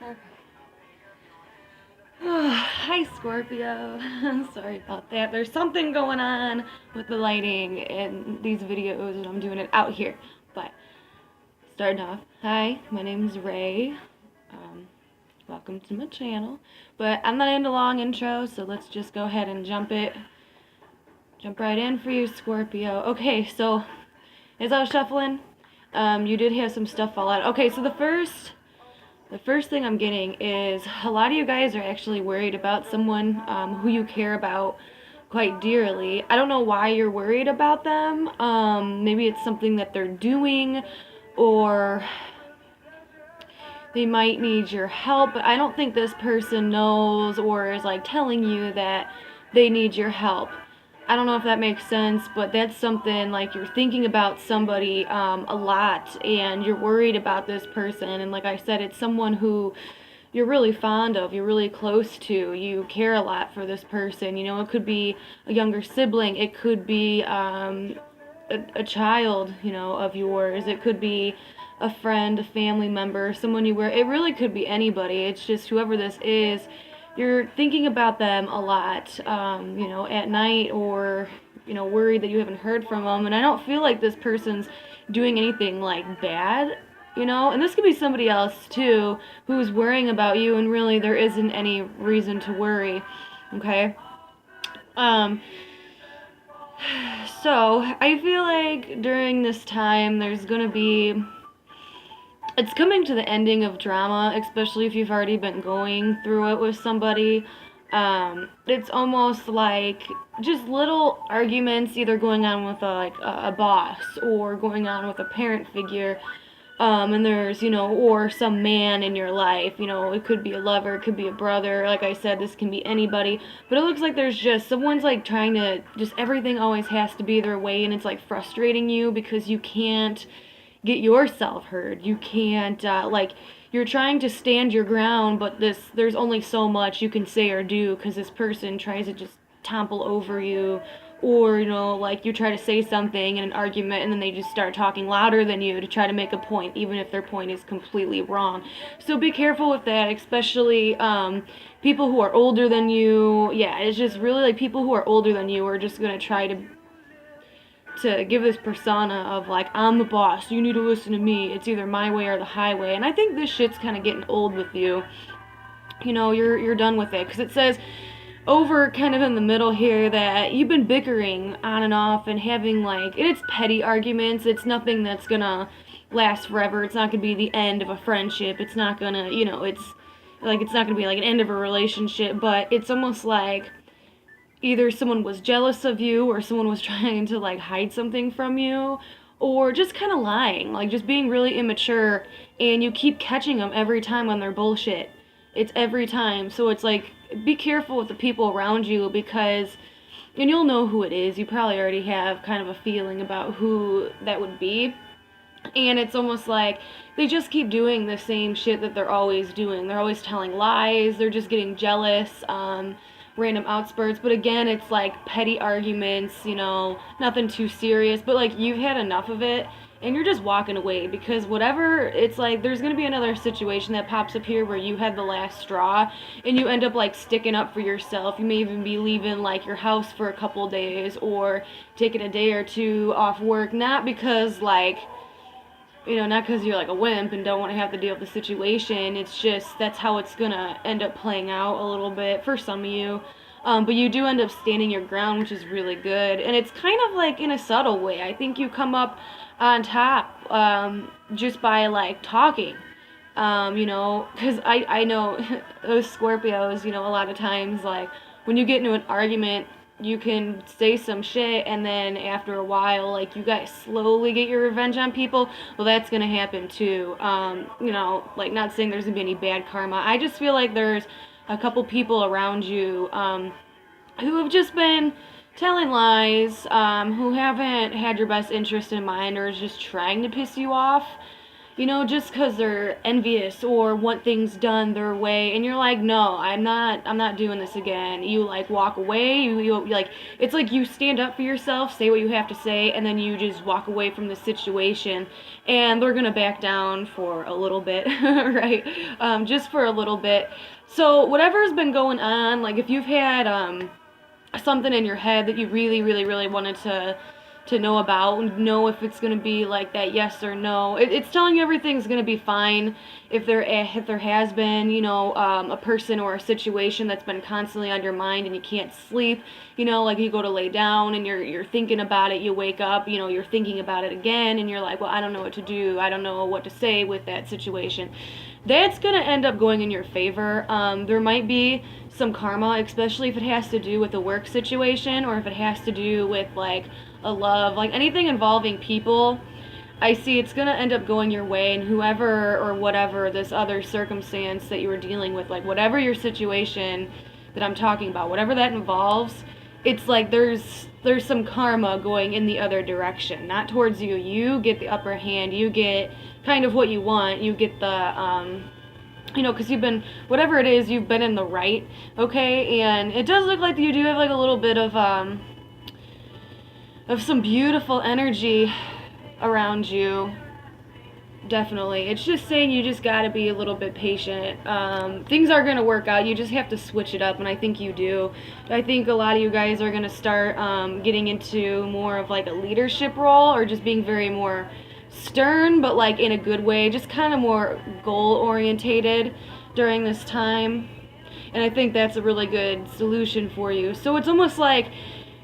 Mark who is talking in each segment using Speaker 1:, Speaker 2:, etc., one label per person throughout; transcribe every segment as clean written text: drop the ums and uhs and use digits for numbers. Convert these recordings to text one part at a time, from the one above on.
Speaker 1: Okay. Hi, Scorpio. Sorry about that. There's something going on with the lighting in these videos, and I'm doing it out here. But starting off, hi, my name's Ray. Um, Welcome to my channel. But I'm not into long intros, so let's just go ahead and jump right in for you, Scorpio. Okay, so as I was shuffling, you did have some stuff fall out. Okay, so the first thing I'm getting is a lot of you guys are actually worried about someone who you care about quite dearly. I don't know why you're worried about them. Maybe it's something that they're doing, or they might need your help, but I don't think this person knows or is like telling you that they need your help. I don't know if that makes sense, but that's something like you're thinking about somebody a lot, and you're worried about this person. And like I said, it's someone who you're really fond of, you're really close to, you care a lot for this person. You know, it could be a younger sibling, it could be a child, you know, of yours. It could be a friend, a family member, someone you were. It really could be anybody. It's just whoever this is. You're thinking about them a lot, you know, at night, or you know, worried that you haven't heard from them. And I don't feel like this person's doing anything like bad, you know. And this could be somebody else too who's worrying about you, and really there isn't any reason to worry. Okay. Um, So, I feel like during this time there's gonna be. It's coming to the ending of drama, especially if you've already been going through it with somebody. It's almost like just little arguments, either going on with a boss, or going on with a parent figure. And there's, you know, or some man in your life, you know, it could be a lover, it could be a brother. Like I said, this can be anybody. But it looks like there's just someone's like trying to, just everything always has to be their way, and it's like frustrating you because you can't get yourself heard. You can't, like, you're trying to stand your ground, but there's only so much you can say or do because this person tries to just topple over you. Or, you know, like you try to say something in an argument, and then they just start talking louder than you to try to make a point, even if their point is completely wrong. So be careful with that, especially people who are older than you. Yeah, it's just really like people who are older than you are just going to try to give this persona of like, I'm the boss, you need to listen to me, it's either my way or the highway. And I think this shit's kind of getting old with you. You know, you're done with it, because it says over kind of in the middle here that you've been bickering on and off and having like, and it's petty arguments. It's nothing that's gonna last forever. It's not gonna be the end of a friendship. It's not gonna, you know, it's not gonna be like an end of a relationship. But it's almost like either someone was jealous of you, or someone was trying to like hide something from you, or just kind of lying, like just being really immature, and you keep catching them every time on their bullshit. It's every time. So it's like, be careful with the people around you, because and you'll know who it is. You probably already have kind of a feeling about who that would be. And it's almost like they just keep doing the same shit that they're always doing. They're always telling lies. They're just getting jealous. Random outspurts. But again, it's like petty arguments, you know, nothing too serious. But like, you've had enough of it, and you're just walking away, because whatever, it's like there's gonna be another situation that pops up here where you had the last straw, and you end up like sticking up for yourself. You may even be leaving like your house for a couple days, or taking a day or two off work, not because like, you know, not because you're like a wimp and don't want to have to deal with the situation. It's just that's how it's gonna end up playing out a little bit for some of you. But you do end up standing your ground, which is really good. And it's kind of like in a subtle way. I think you come up on top just by like talking. You know, because I know those Scorpios, you know, a lot of times, like, when you get into an argument, you can say some shit, and then after a while, like, you guys slowly get your revenge on people. Well, that's gonna happen too. You know, like, not saying there's gonna be any bad karma. I just feel like there's a couple people around you who have just been telling lies, who haven't had your best interest in mind, or is just trying to piss you off. just because they're envious or want things done their way, and you're like, no, I'm not doing this again. You like walk away. You like, it's like you stand up for yourself, say what you have to say, and then you just walk away from the situation, and they're gonna back down for a little bit, right? Just for a little bit. So whatever's been going on, like if you've had something in your head that you really, really, really wanted to know about, know if it's going to be like that yes or no. It's telling you everything's going to be fine if there has been, a person or a situation that's been constantly on your mind and you can't sleep, like you go to lay down and you're thinking about it, you wake up, you're thinking about it again and you're like, well, I don't know what to do. I don't know what to say with that situation. That's going to end up going in your favor. There might be some karma, especially if it has to do with a work situation or if it has to do with like a love, like anything involving people. I see it's going to end up going your way, and whoever or whatever this other circumstance that you were dealing with, like whatever your situation that I'm talking about, whatever that involves, it's like there's some karma going in the other direction, not towards you. You get the upper hand, you get kind of what you want, you get the because you've been, whatever it is, you've been in the right, okay? And it does look like you do have like a little bit of some beautiful energy around you. Definitely. It's just saying you just gotta be a little bit patient. Things are gonna work out. You just have to switch it up, and I think you do. I think a lot of you guys are gonna start getting into more of like a leadership role, or just being very more stern, but like in a good way, just kind of more goal orientated during this time. And I think that's a really good solution for you. So it's almost like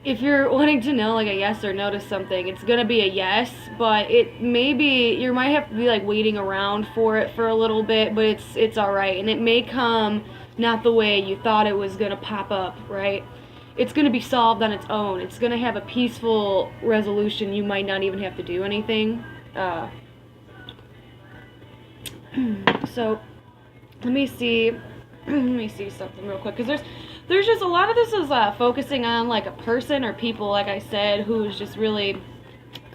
Speaker 1: if you're wanting to know like a yes or no to something, it's gonna be a yes, but it maybe you might have to be like waiting around for it for a little bit, but it's all right, and it may come not the way you thought it was gonna pop up, right? It's gonna be solved on its own. It's gonna have a peaceful resolution. You might not even have to do anything. So let me see something real quick, because there's just a lot of this is focusing on like a person or people, like I said, who's just really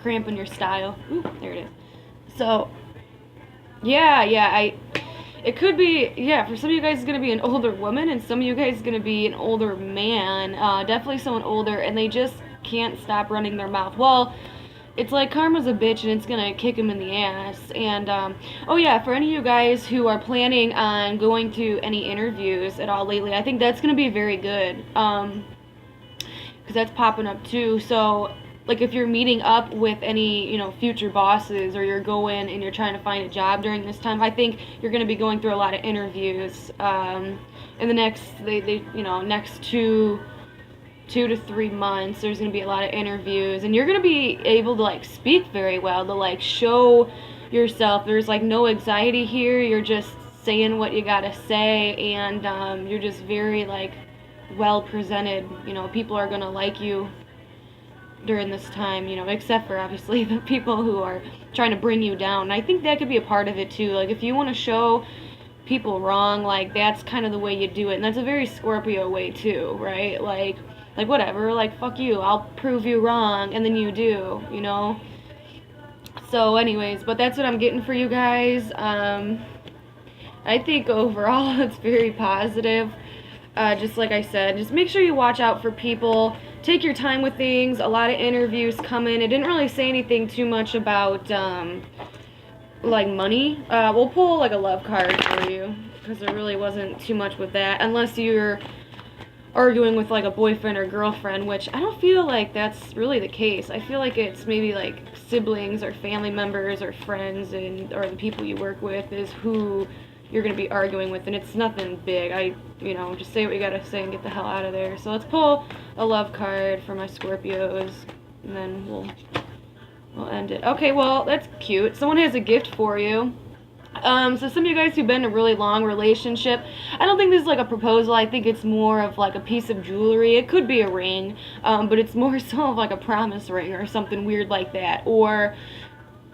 Speaker 1: cramping your style. Ooh, there it is. So yeah, it could be, for some of you guys it's going to be an older woman, and some of you guys is going to be an older man, definitely someone older, and they just can't stop running their mouth. Well, it's like karma's a bitch, and it's gonna kick him in the ass. And for any of you guys who are planning on going to any interviews at all lately, I think that's gonna be very good, because that's popping up too. So like if you're meeting up with any future bosses, or you're going and you're trying to find a job during this time, I think you're gonna be going through a lot of interviews in the next next 2 to 3 months. There's going to be a lot of interviews, and you're going to be able to like speak very well, to like show yourself. There's like no anxiety here. You're just saying what you got to say, and you're just very like well presented. People are going to like you during this time, except for obviously the people who are trying to bring you down. And I think that could be a part of it too. Like if you want to show people wrong, like that's kind of the way you do it, and that's a very Scorpio way too, right? Like whatever, like fuck you, I'll prove you wrong, and then you do, So anyways, but that's what I'm getting for you guys. I think overall it's very positive. Just like I said, just make sure you watch out for people. Take your time with things. A lot of interviews come in. It didn't really say anything too much about like money. We'll pull like a love card for you, because there really wasn't too much with that, unless you're arguing with like a boyfriend or girlfriend, which I don't feel like that's really the case. I feel like it's maybe like siblings or family members or friends or the people you work with is who you're going to be arguing with, and it's nothing big. Just say what you gotta say and get the hell out of there. So let's pull a love card for my Scorpios, and then we'll end it. Okay, well, that's cute. Someone has a gift for you. So some of you guys who've been in a really long relationship, I don't think this is like a proposal. I think it's more of like a piece of jewelry. It could be a ring, but it's more so of like a promise ring or something weird like that. Or,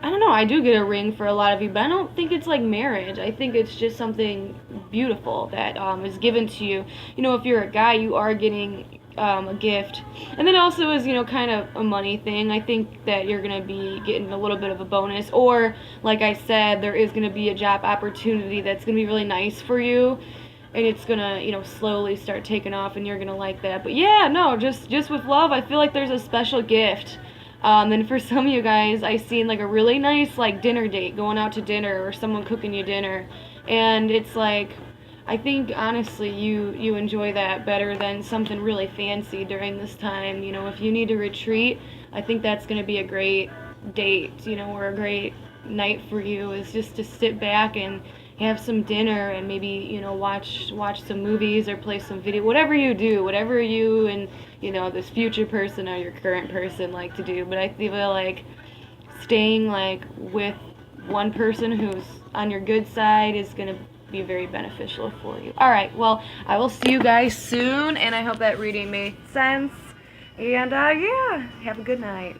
Speaker 1: I don't know, I do get a ring for a lot of you, but I don't think it's like marriage. I think it's just something beautiful that is given to you. If you're a guy, you are getting a gift. And then also is, you know, kind of a money thing. I think that you're going to be getting a little bit of a bonus, or like I said, there is going to be a job opportunity that's going to be really nice for you, and it's going to, you know, slowly start taking off, and you're going to like that. But yeah, no, just with love, I feel like there's a special gift. And for some of you guys, I seen like a really nice like dinner date, going out to dinner, or someone cooking you dinner, and it's like, I think honestly you enjoy that better than something really fancy during this time. You know, if you need to retreat, I think that's going to be a great date, you know, or a great night for you, is just to sit back and have some dinner, and maybe, you know, watch some movies or play some video, whatever you do, whatever you and, you know, this future person or your current person like to do. But I feel like staying like with one person who's on your good side is going to be very beneficial for you. Alright, well, I will see you guys soon, and I hope that reading made sense. And yeah, have a good night.